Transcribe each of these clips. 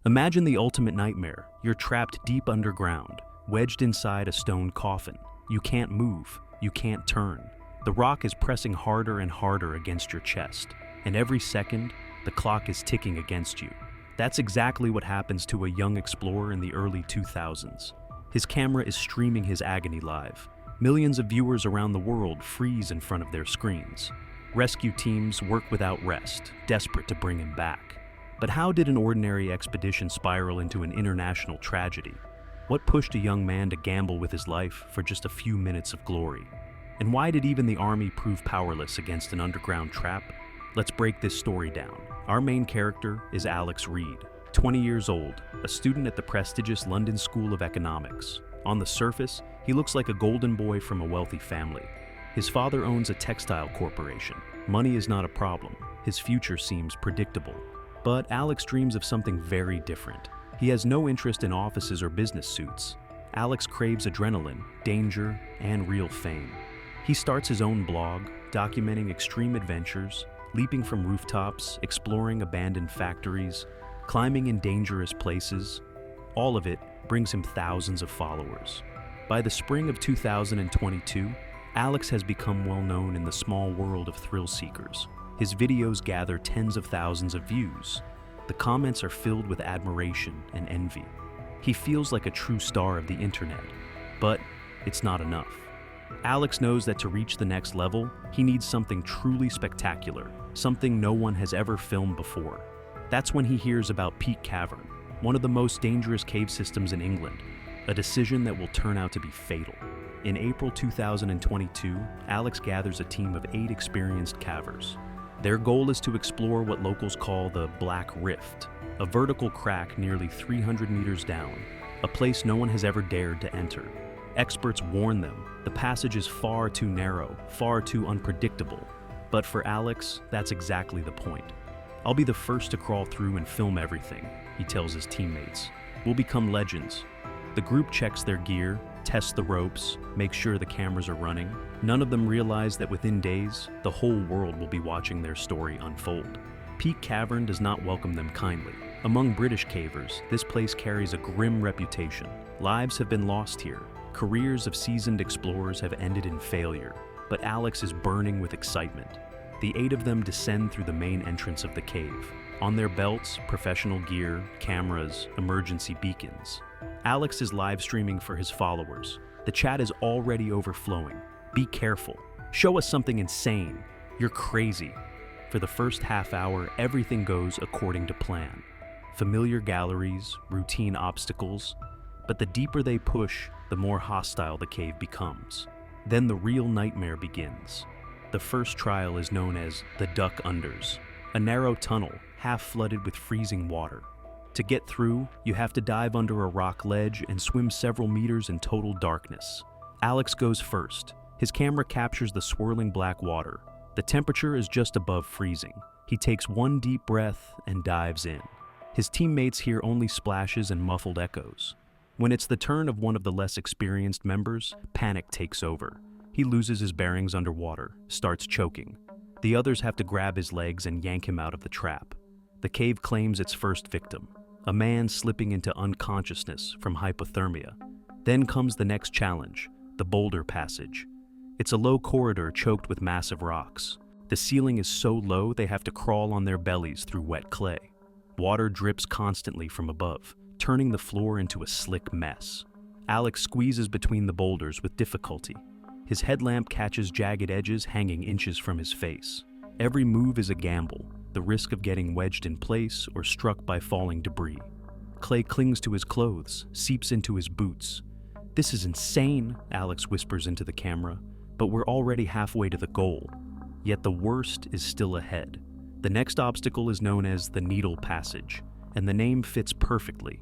Imagine the ultimate nightmare. You're trapped deep underground, wedged inside a stone coffin. You can't move, you can't turn. The rock is pressing harder and harder against your chest, and every second, the clock is ticking against you. That's exactly what happens to a young explorer in the early 2000s. His camera is streaming his agony live. Millions of viewers around the world freeze in front of their screens. Rescue teams work without rest, desperate to bring him back. But how did an ordinary expedition spiral into an international tragedy? What pushed a young man to gamble with his life for just a few minutes of glory? And why did even the army prove powerless against an underground trap? Let's break this story down. Our main character is Alex Reed, 20 years old, a student at the prestigious London School of Economics. On the surface, he looks like a golden boy from a wealthy family. His father owns a textile corporation. Money is not a problem. His future seems predictable. But Alex dreams of something very different. He has no interest in offices or business suits. Alex craves adrenaline, danger, and real fame. He starts his own blog, documenting extreme adventures, leaping from rooftops, exploring abandoned factories, climbing in dangerous places. All of it brings him thousands of followers. By the spring of 2022, Alex has become well known in the small world of thrill seekers. His videos gather tens of thousands of views. The comments are filled with admiration and envy. He feels like a true star of the internet, but it's not enough. Alex knows that to reach the next level, he needs something truly spectacular, something no one has ever filmed before. That's when he hears about Peak Cavern, one of the most dangerous cave systems in England, a decision that will turn out to be fatal. In April 2022, Alex gathers a team of 8 experienced cavers. Their goal is to explore what locals call the Black Rift, a vertical crack nearly 300 meters down, a place no one has ever dared to enter. Experts warn them, the passage is far too narrow, far too unpredictable. But for Alex, that's exactly the point. "I'll be the first to crawl through and film everything," he tells his teammates. "We'll become legends." The group checks their gear, tests the ropes, makes sure the cameras are running. None of them realize that within days, the whole world will be watching their story unfold. Peak Cavern does not welcome them kindly. Among British cavers, this place carries a grim reputation. Lives have been lost here. Careers of seasoned explorers have ended in failure. But Alex is burning with excitement. The 8 of them descend through the main entrance of the cave. On their belts, professional gear, cameras, emergency beacons. Alex is live streaming for his followers. The chat is already overflowing. "Be careful. Show us something insane. You're crazy." For the first half hour, everything goes according to plan. Familiar galleries, routine obstacles. But the deeper they push, the more hostile the cave becomes. Then the real nightmare begins. The first trial is known as the Duck Unders, a narrow tunnel half flooded with freezing water. To get through, you have to dive under a rock ledge and swim several meters in total darkness. Alex goes first. His camera captures the swirling black water. The temperature is just above freezing. He takes one deep breath and dives in. His teammates hear only splashes and muffled echoes. When it's the turn of one of the less experienced members, panic takes over. He loses his bearings underwater, starts choking. The others have to grab his legs and yank him out of the trap. The cave claims its first victim, a man slipping into unconsciousness from hypothermia. Then comes the next challenge, the Boulder Passage. It's a low corridor choked with massive rocks. The ceiling is so low they have to crawl on their bellies through wet clay. Water drips constantly from above, turning the floor into a slick mess. Alex squeezes between the boulders with difficulty. His headlamp catches jagged edges hanging inches from his face. Every move is a gamble, the risk of getting wedged in place or struck by falling debris. Clay clings to his clothes, seeps into his boots. "This is insane," Alex whispers into the camera, "but we're already halfway to the goal." Yet the worst is still ahead. The next obstacle is known as the Needle Passage, and the name fits perfectly.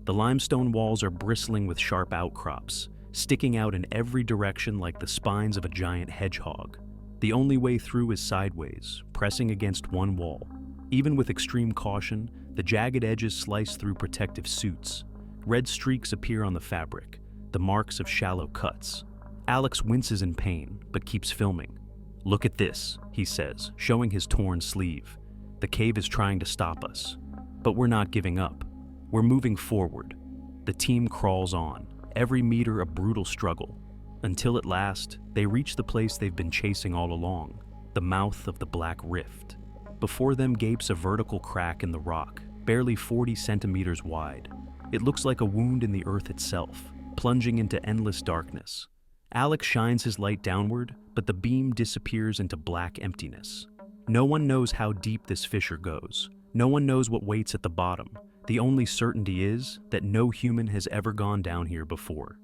The limestone walls are bristling with sharp outcrops, sticking out in every direction like the spines of a giant hedgehog. The only way through is sideways, pressing against one wall. Even with extreme caution, the jagged edges slice through protective suits. Red streaks appear on the fabric, the marks of shallow cuts. Alex winces in pain, but keeps filming. "Look at this," he says, showing his torn sleeve. "The cave is trying to stop us. But we're not giving up." We're moving forward. The team crawls on, every meter a brutal struggle, until at last, they reach the place they've been chasing all along, the mouth of the Black Rift. Before them gapes a vertical crack in the rock, barely 40 centimeters wide. It looks like a wound in the earth itself, plunging into endless darkness. Alex shines his light downward, but the beam disappears into black emptiness. No one knows how deep this fissure goes. No one knows what waits at the bottom. The only certainty is that no human has ever gone down here before.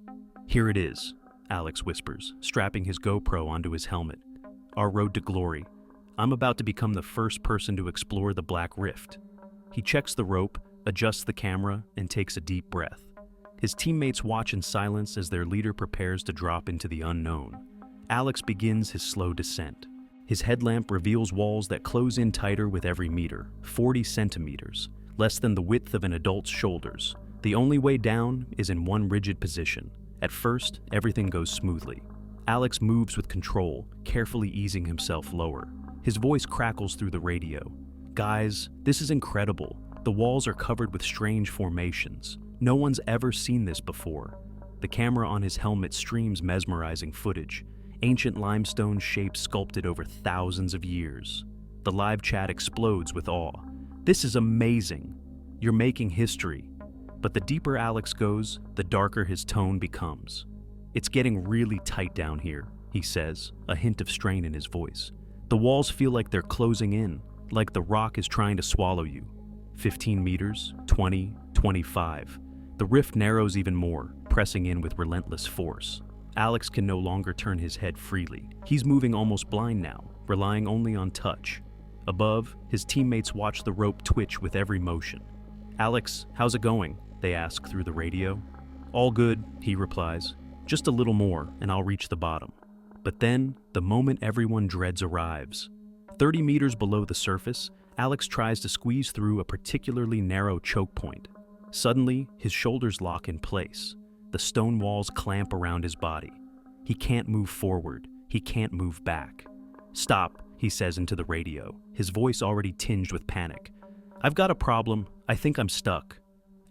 "Here it is," Alex whispers, strapping his GoPro onto his helmet. "Our road to glory. I'm about to become the first person to explore the Black Rift." He checks the rope, adjusts the camera, and takes a deep breath. His teammates watch in silence as their leader prepares to drop into the unknown. Alex begins his slow descent. His headlamp reveals walls that close in tighter with every meter, 40 centimeters, less than the width of an adult's shoulders. The only way down is in one rigid position. At first, everything goes smoothly. Alex moves with control, carefully easing himself lower. His voice crackles through the radio. "Guys, this is incredible. The walls are covered with strange formations. No one's ever seen this before." The camera on his helmet streams mesmerizing footage, ancient limestone shapes sculpted over thousands of years. The live chat explodes with awe. "This is amazing. You're making history." But the deeper Alex goes, the darker his tone becomes. "It's getting really tight down here," he says, a hint of strain in his voice. "The walls feel like they're closing in, like the rock is trying to swallow you." 15 meters, 20, 25. The rift narrows even more, pressing in with relentless force. Alex can no longer turn his head freely. He's moving almost blind now, relying only on touch. Above, his teammates watch the rope twitch with every motion. "Alex, how's it going?" they ask through the radio. "All good," he replies. "Just a little more, and I'll reach the bottom." But then, the moment everyone dreads arrives. 30 meters below the surface, Alex tries to squeeze through a particularly narrow choke point. Suddenly, his shoulders lock in place. The stone walls clamp around his body. He can't move forward. He can't move back. "Stop," he says into the radio, his voice already tinged with panic. "I've got a problem. I think I'm stuck."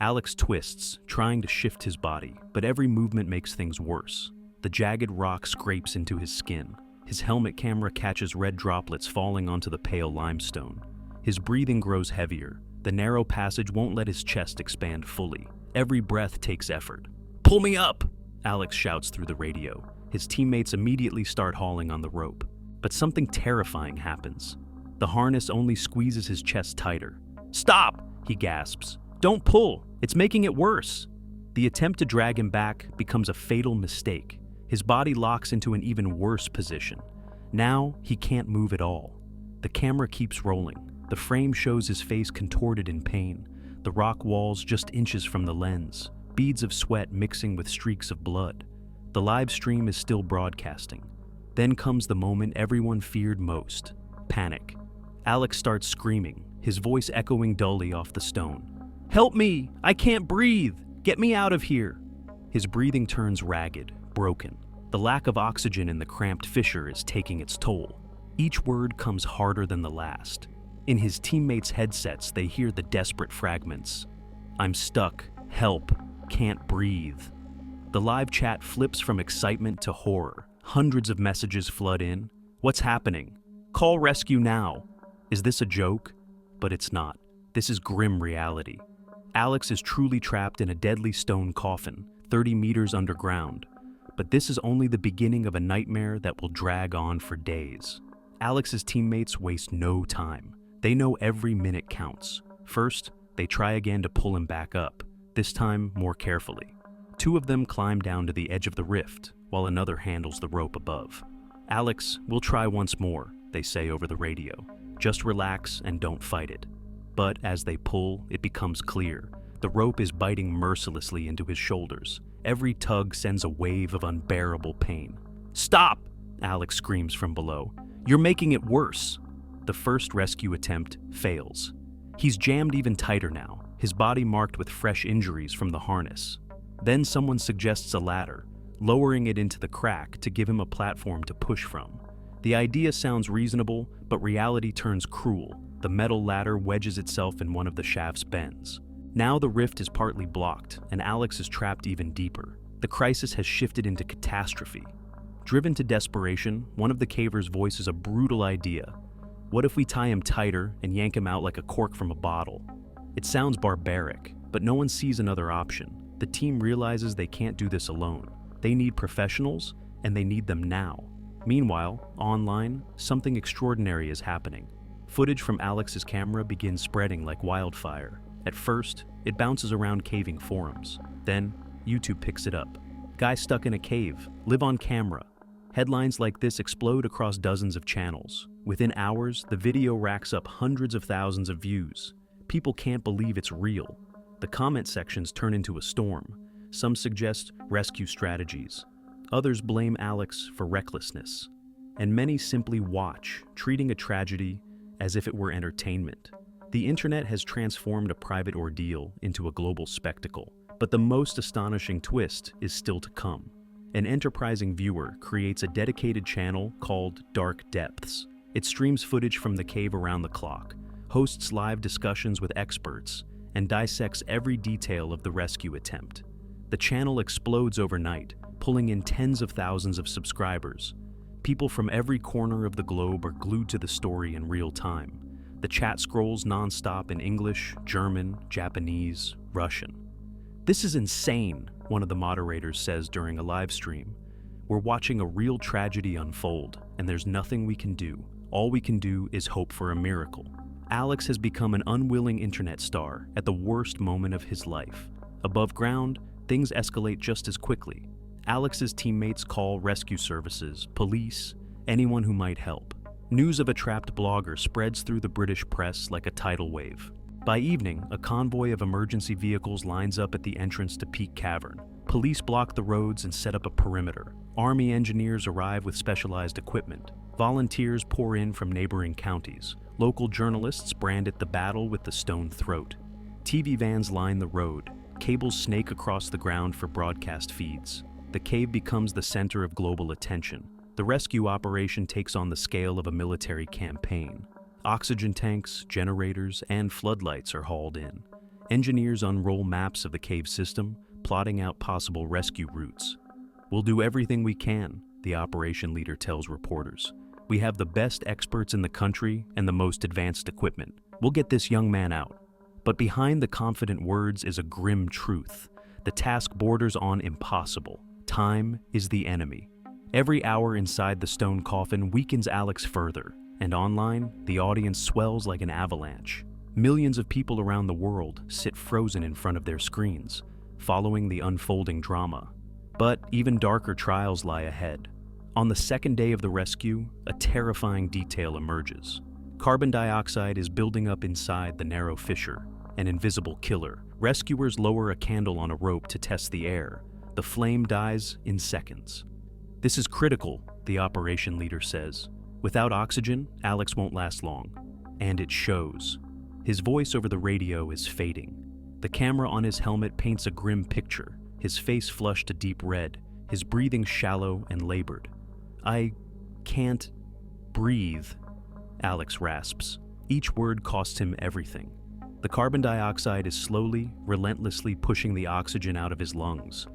Alex twists, trying to shift his body, but every movement makes things worse. The jagged rock scrapes into his skin. His helmet camera catches red droplets falling onto the pale limestone. His breathing grows heavier. The narrow passage won't let his chest expand fully. Every breath takes effort. "Pull me up!" Alex shouts through the radio. His teammates immediately start hauling on the rope. But something terrifying happens. The harness only squeezes his chest tighter. "Stop!" he gasps. "Don't pull! It's making it worse!" The attempt to drag him back becomes a fatal mistake. His body locks into an even worse position. Now, he can't move at all. The camera keeps rolling. The frame shows his face contorted in pain, the rock walls just inches from the lens, beads of sweat mixing with streaks of blood. The live stream is still broadcasting. Then comes the moment everyone feared most: panic. Alex starts screaming, his voice echoing dully off the stone. "Help me! I can't breathe! Get me out of here!" His breathing turns ragged, broken. The lack of oxygen in the cramped fissure is taking its toll. Each word comes harder than the last. In his teammates' headsets, they hear the desperate fragments. "I'm stuck. Help. Can't breathe." The live chat flips from excitement to horror. Hundreds of messages flood in. "What's happening? Call rescue now." Is this a joke? But it's not. This is grim reality. Alex is truly trapped in a deadly stone coffin, 30 meters underground. But this is only the beginning of a nightmare that will drag on for days. Alex's teammates waste no time. They know every minute counts. First, they try again to pull him back up, this time more carefully. Two of them climb down to the edge of the rift, while another handles the rope above. "Alex, we'll try once more," they say over the radio. "Just relax and don't fight it." But as they pull, it becomes clear. The rope is biting mercilessly into his shoulders. Every tug sends a wave of unbearable pain. "Stop!" Alex screams from below. "You're making it worse." The first rescue attempt fails. He's jammed even tighter now, his body marked with fresh injuries from the harness. Then someone suggests a ladder, lowering it into the crack to give him a platform to push from. The idea sounds reasonable, but reality turns cruel. The metal ladder wedges itself in one of the shaft's bends. Now the rift is partly blocked, and Alex is trapped even deeper. The crisis has shifted into catastrophe. Driven to desperation, one of the cavers voices a brutal idea. What if we tie him tighter and yank him out like a cork from a bottle? It sounds barbaric, but no one sees another option. The team realizes they can't do this alone. They need professionals, and they need them now. Meanwhile, online, something extraordinary is happening. Footage from Alex's camera begins spreading like wildfire. At first, it bounces around caving forums. Then, YouTube picks it up. Guy stuck in a cave, live on camera. Headlines like this explode across dozens of channels. Within hours, the video racks up hundreds of thousands of views. People can't believe it's real. The comment sections turn into a storm. Some suggest rescue strategies. Others blame Alex for recklessness. And many simply watch, treating a tragedy as if it were entertainment. The internet has transformed a private ordeal into a global spectacle. But the most astonishing twist is still to come. An enterprising viewer creates a dedicated channel called Dark Depths. It streams footage from the cave around the clock, hosts live discussions with experts, and dissects every detail of the rescue attempt. The channel explodes overnight, pulling in tens of thousands of subscribers. People from every corner of the globe are glued to the story in real time. The chat scrolls nonstop in English, German, Japanese, Russian. "This is insane," one of the moderators says during a live stream. "We're watching a real tragedy unfold, and there's nothing we can do. All we can do is hope for a miracle." Alex has become an unwilling internet star at the worst moment of his life. Above ground, things escalate just as quickly. Alex's teammates call rescue services, police, anyone who might help. News of a trapped blogger spreads through the British press like a tidal wave. By evening, a convoy of emergency vehicles lines up at the entrance to Peak Cavern. Police block the roads and set up a perimeter. Army engineers arrive with specialized equipment. Volunteers pour in from neighboring counties. Local journalists brand it the battle with the stone throat. TV vans line the road. Cables snake across the ground for broadcast feeds. The cave becomes the center of global attention. The rescue operation takes on the scale of a military campaign. Oxygen tanks, generators, and floodlights are hauled in. Engineers unroll maps of the cave system, plotting out possible rescue routes. "We'll do everything we can," the operation leader tells reporters. "We have the best experts in the country and the most advanced equipment. We'll get this young man out." But behind the confident words is a grim truth. The task borders on impossible. Time is the enemy. Every hour inside the stone coffin weakens Alex further. And online, the audience swells like an avalanche. Millions of people around the world sit frozen in front of their screens, following the unfolding drama. But even darker trials lie ahead. On the second day of the rescue, a terrifying detail emerges. Carbon dioxide is building up inside the narrow fissure, an invisible killer. Rescuers lower a candle on a rope to test the air. The flame dies in seconds. "This is critical," the operation leader says. "Without oxygen, Alex won't last long." And it shows. His voice over the radio is fading. The camera on his helmet paints a grim picture, his face flushed a deep red, his breathing shallow and labored. "I can't breathe," Alex rasps. Each word costs him everything. The carbon dioxide is slowly, relentlessly pushing the oxygen out of his lungs.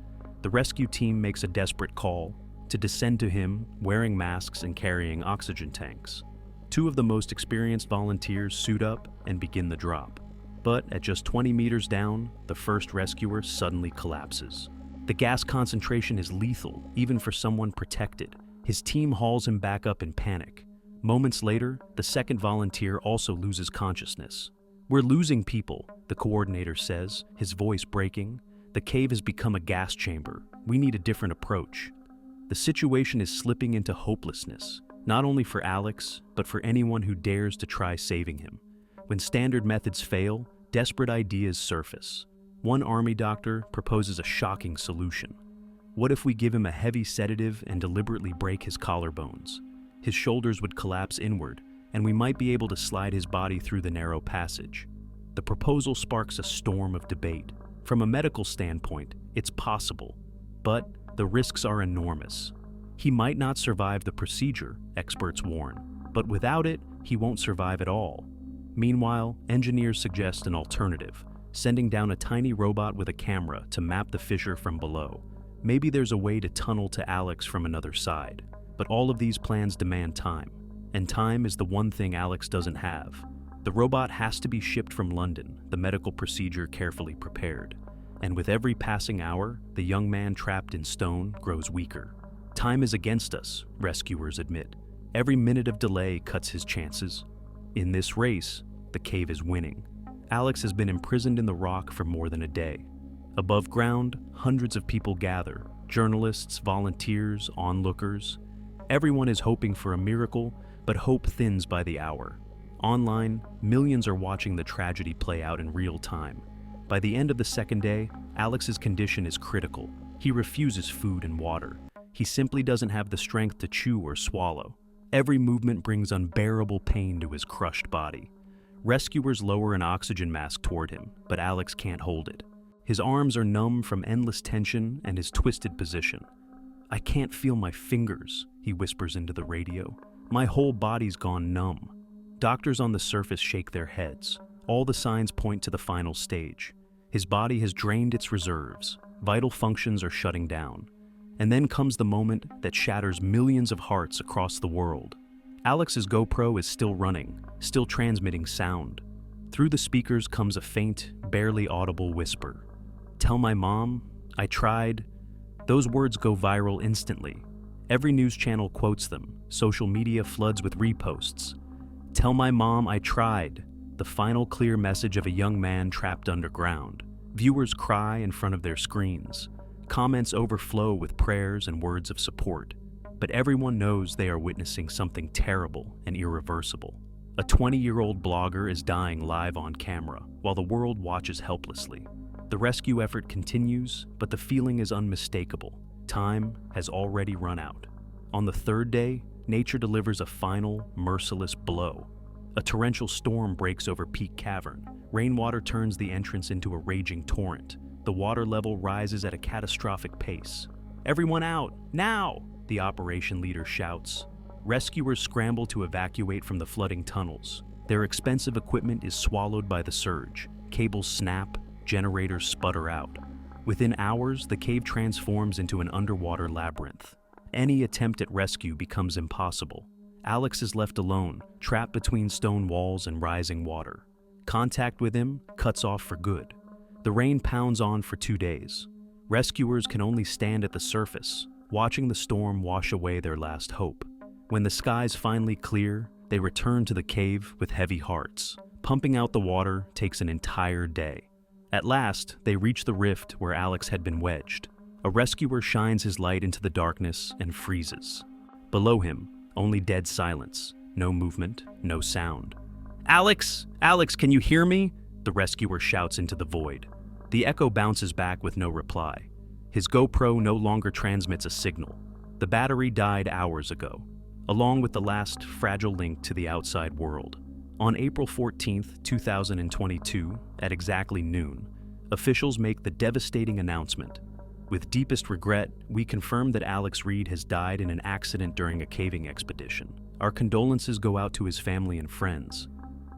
The rescue team makes a desperate call to descend to him, wearing masks and carrying oxygen tanks. Two of the most experienced volunteers suit up and begin the drop. But at just 20 meters down, the first rescuer suddenly collapses. The gas concentration is lethal, even for someone protected. His team hauls him back up in panic. Moments later, the second volunteer also loses consciousness. "We're losing people," the coordinator says, his voice breaking. "The cave has become a gas chamber. We need a different approach." The situation is slipping into hopelessness, not only for Alex, but for anyone who dares to try saving him. When standard methods fail, desperate ideas surface. One army doctor proposes a shocking solution. What if we give him a heavy sedative and deliberately break his collarbones? His shoulders would collapse inward, and we might be able to slide his body through the narrow passage. The proposal sparks a storm of debate. From a medical standpoint, it's possible, but the risks are enormous. He might not survive the procedure, experts warn, but without it, he won't survive at all. Meanwhile, engineers suggest an alternative, sending down a tiny robot with a camera to map the fissure from below. Maybe there's a way to tunnel to Alex from another side. But all of these plans demand time. And time is the one thing Alex doesn't have. The robot has to be shipped from London, the medical procedure carefully prepared. And with every passing hour, the young man trapped in stone grows weaker. Time is against us, rescuers admit. Every minute of delay cuts his chances. In this race, the cave is winning. Alex has been imprisoned in the rock for more than a day. Above ground, hundreds of people gather. Journalists, volunteers, onlookers. Everyone is hoping for a miracle, but hope thins by the hour. Online, millions are watching the tragedy play out in real time. By the end of the second day, Alex's condition is critical. He refuses food and water. He simply doesn't have the strength to chew or swallow. Every movement brings unbearable pain to his crushed body. Rescuers lower an oxygen mask toward him, but Alex can't hold it. His arms are numb from endless tension and his twisted position. "I can't feel my fingers," he whispers into the radio. "My whole body's gone numb." Doctors on the surface shake their heads. All the signs point to the final stage. His body has drained its reserves. Vital functions are shutting down. And then comes the moment that shatters millions of hearts across the world. Alex's GoPro is still running, still transmitting sound. Through the speakers comes a faint, barely audible whisper. "Tell my mom, I tried." Those words go viral instantly. Every news channel quotes them. Social media floods with reposts. "Tell my mom I tried," the final clear message of a young man trapped underground. Viewers cry in front of their screens. Comments overflow with prayers and words of support. But everyone knows they are witnessing something terrible and irreversible. A 20-year-old blogger is dying live on camera, while the world watches helplessly. The rescue effort continues, but the feeling is unmistakable. Time has already run out. On the third day, nature delivers a final, merciless blow. A torrential storm breaks over Peak Cavern. Rainwater turns the entrance into a raging torrent. The water level rises at a catastrophic pace. "Everyone out, now!" the operation leader shouts. Rescuers scramble to evacuate from the flooding tunnels. Their expensive equipment is swallowed by the surge. Cables snap, generators sputter out. Within hours, the cave transforms into an underwater labyrinth. Any attempt at rescue becomes impossible. Alex is left alone, trapped between stone walls and rising water. Contact with him cuts off for good. The rain pounds on for 2 days. Rescuers can only stand at the surface, watching the storm wash away their last hope. When the skies finally clear, they return to the cave with heavy hearts. Pumping out the water takes an entire day. At last, they reach the rift where Alex had been wedged. A rescuer shines his light into the darkness and freezes. Below him, only dead silence. No movement, no sound. "Alex! Alex, can you hear me?" The rescuer shouts into the void. The echo bounces back with no reply. His GoPro no longer transmits a signal. The battery died hours ago, along with the last fragile link to the outside world. On April 14th, 2022, at exactly noon, officials make the devastating announcement. With deepest regret, we confirm that Alex Reed has died in an accident during a caving expedition. Our condolences go out to his family and friends.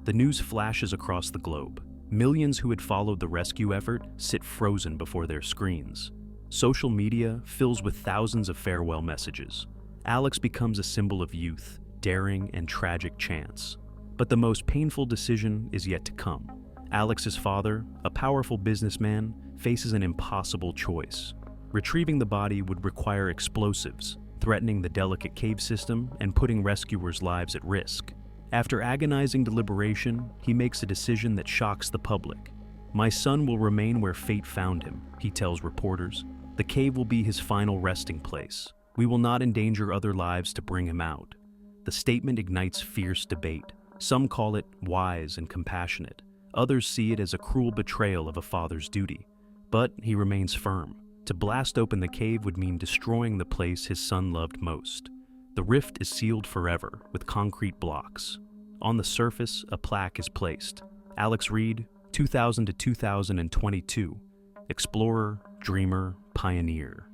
The news flashes across the globe. Millions who had followed the rescue effort sit frozen before their screens. Social media fills with thousands of farewell messages. Alex becomes a symbol of youth, daring, and tragic chance. But the most painful decision is yet to come. Alex's father, a powerful businessman, faces an impossible choice. Retrieving the body would require explosives, threatening the delicate cave system and putting rescuers' lives at risk. After agonizing deliberation, he makes a decision that shocks the public. "My son will remain where fate found him," he tells reporters. "The cave will be his final resting place. We will not endanger other lives to bring him out." The statement ignites fierce debate. Some call it wise and compassionate. Others see it as a cruel betrayal of a father's duty. But he remains firm. To blast open the cave would mean destroying the place his son loved most. The rift is sealed forever with concrete blocks. On the surface, a plaque is placed. Alex Reed, 2000 to 2022. Explorer, dreamer, pioneer.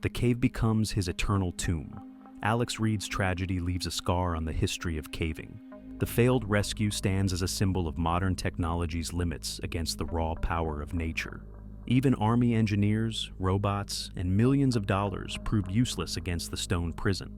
The cave becomes his eternal tomb. Alex Reed's tragedy leaves a scar on the history of caving. The failed rescue stands as a symbol of modern technology's limits against the raw power of nature. Even army engineers, robots, and millions of dollars proved useless against the stone prison.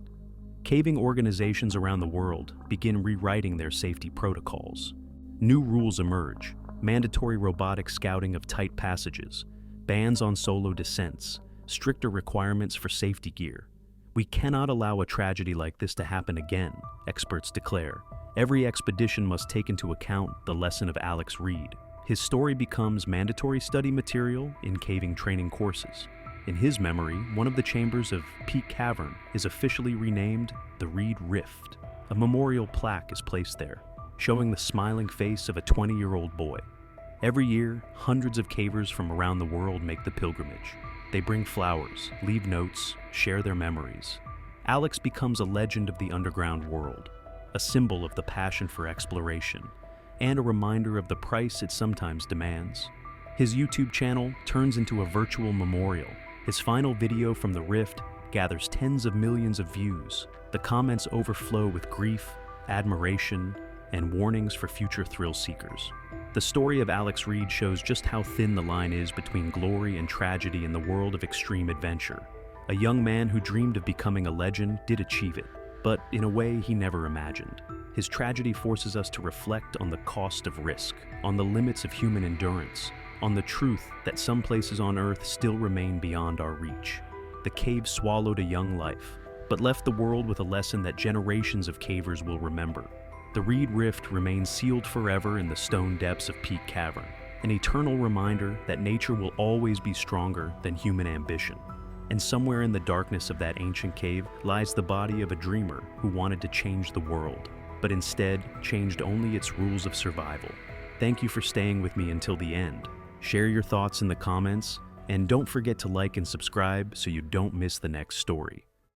Caving organizations around the world begin rewriting their safety protocols. New rules emerge: mandatory robotic scouting of tight passages, bans on solo descents, stricter requirements for safety gear. We cannot allow a tragedy like this to happen again, experts declare. Every expedition must take into account the lesson of Alex Reed. His story becomes mandatory study material in caving training courses. In his memory, one of the chambers of Peak Cavern is officially renamed the Reed Rift. A memorial plaque is placed there, showing the smiling face of a 20-year-old boy. Every year, hundreds of cavers from around the world make the pilgrimage. They bring flowers, leave notes, share their memories. Alex becomes a legend of the underground world, a symbol of the passion for exploration, and a reminder of the price it sometimes demands. His YouTube channel turns into a virtual memorial. His final video from the Rift gathers tens of millions of views. The comments overflow with grief, admiration, and warnings for future thrill seekers. The story of Alex Reed shows just how thin the line is between glory and tragedy in the world of extreme adventure. A young man who dreamed of becoming a legend did achieve it, but in a way he never imagined. His tragedy forces us to reflect on the cost of risk, on the limits of human endurance, on the truth that some places on Earth still remain beyond our reach. The cave swallowed a young life, but left the world with a lesson that generations of cavers will remember. The Reed Rift remains sealed forever in the stone depths of Peak Cavern, an eternal reminder that nature will always be stronger than human ambition. And somewhere in the darkness of that ancient cave lies the body of a dreamer who wanted to change the world, but instead changed only its rules of survival. Thank you for staying with me until the end. Share your thoughts in the comments, and don't forget to like and subscribe so you don't miss the next story.